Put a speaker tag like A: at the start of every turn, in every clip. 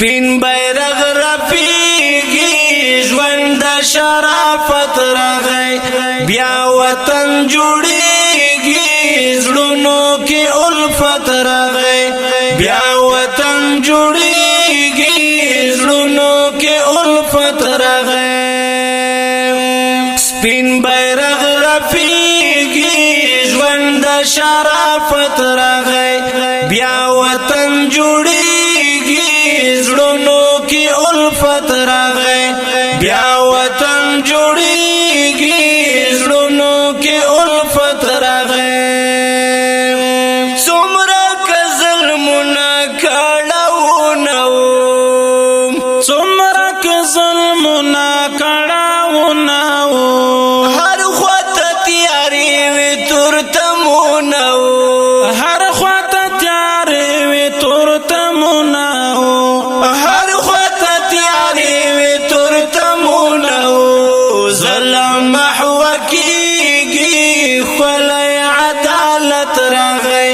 A: سپین بیرغ رپیږي ژوند د شرافت راغی بیا وطن جوړیږي زړونو کې الفت راغی بیا وطن جوړیږي زړونو کې الفت راغی سپین بیرغ رپیږي ژوند د شرافت راغی بیا وطن جوړیږي زړونو کې الفت راغی بیا وطن جوړیږي زړونو کې الفت راغی څومره که ظلمونه کړهونه
B: څومره که ظلمونه کړهونه
A: هر خواته تیارې وې تورتمونه
B: هر خواته تیارې وې تورتمونه
A: هر خواته تیارې وې تورتمونه ظلم محو کېږي ښکلی عدالت راغی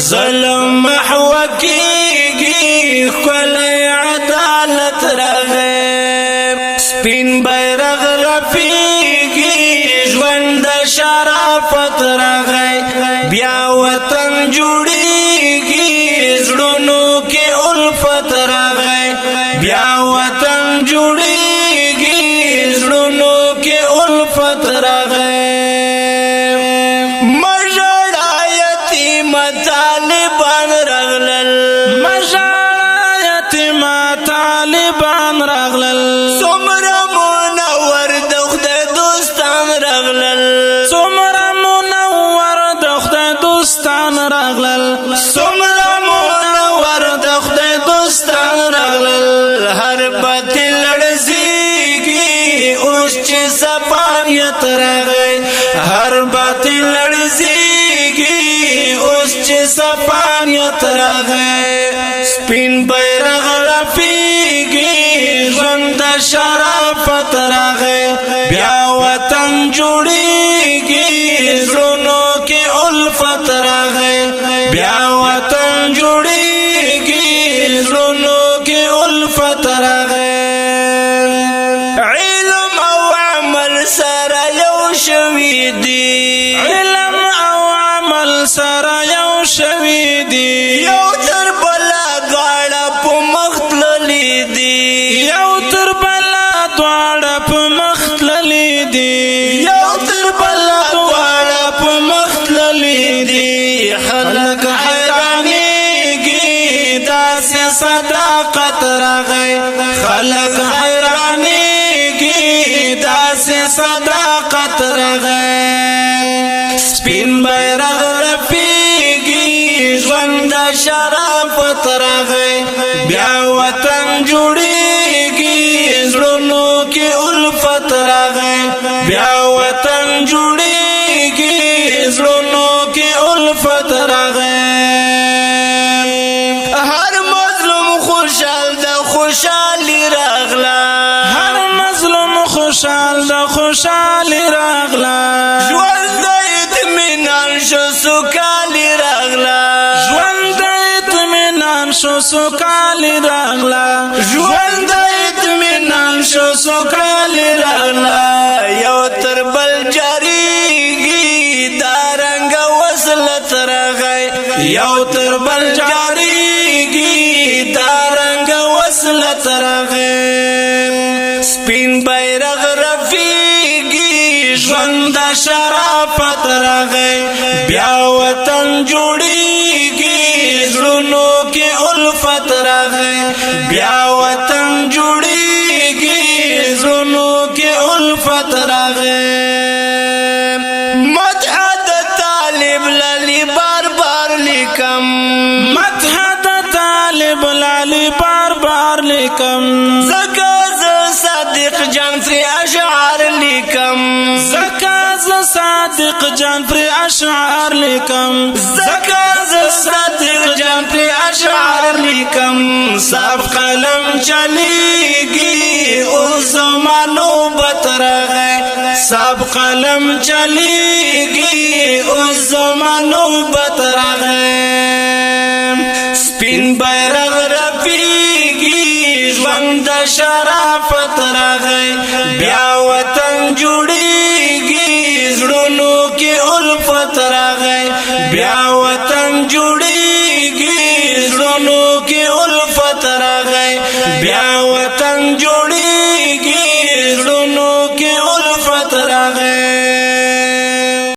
A: ظلم محو کېږي ښکلی عدالت راغی سپین بیرغ رپیږي ژوند د شرافت راغی بیا وطن جوړیږي زړونو کې الفت راغی بیا وطن جوړیږي زړونو کې الفت راغی مژړه یتیم طالبان راغلل
B: مژړه یتیم طالبان راغلل
A: څومره منور د خدای دوستان راغلل
B: څومره منور د خدای دوستان راغلل
A: څومره منور د خدای دوستان راغلل هر باطل لړزیږي اوس چې صفانیت راغی هر باطل لړزیږي اوس چې صفانیت راغی سپین بیرغ رپیږي ژوند د شرافت راغی بیا وطن جوړیږي زړونو کې الفت راغی بیا وطن جوړیږي زړونو کې الفت راغی علم او عمل سره یو شوي دي
B: علم او عمل سره یو شوي دي
A: یو تر بله دواړه په مخ تللي دي
B: یو تر بله دواړه په مخ تللي دي
A: یو تر بله دواړه په مخ تللي دي خلک حیرانېږي داسې صداقت راغی خلک حیرانېږي داسې صداقت راغی سپین بیرغ رپیږي ژوند د شرافت راغی بیا وطن جوړیږي زړونو کې الفت راغی بیا وطن جوړیږي زړونو کې الفت راغی هر مظلوم خوشحال د خوشحالي راغله
B: هر مظلوم خوشحال د خوشحالي راغله
A: ژوند د اطمینان شو سوکالي راغله
B: ژوند د اطمینان شو سوکالي راغله
A: ژوند د اطمینان شو سوکالي راغله یو تر بل جاریږي دا رنګ وصلت راغی یو تر بل جاریږي دا رنګ وصلت راغی سپین بیرغ رپیږي ژوند د شرافت راغی بیا وطن جوړیږي زړونو کې الفت راغی بیا وطن جوړیږي زړونو کې الفت راغی مدح د طالب للی بار بار لیکم
B: مدح د طالب للی بار بار لیکم
A: زکه ز صادق جان فری اشعار لیکم
B: زکه ز صادق جان پر اشعار لیکم
A: زکه ز صادق جان فری اشعار لیکم صاف قلم چلیږي او زمانو بترغه صاف قلم چلیږي او زمانو بترغه سپین بیرغ رپیږي ژوند د شرافت راغی بیا وطن جوړیږي زړونو کې الفت راغی بیا وطن جوړیږي زړونو کې الفت راغی بیا وطن جوړ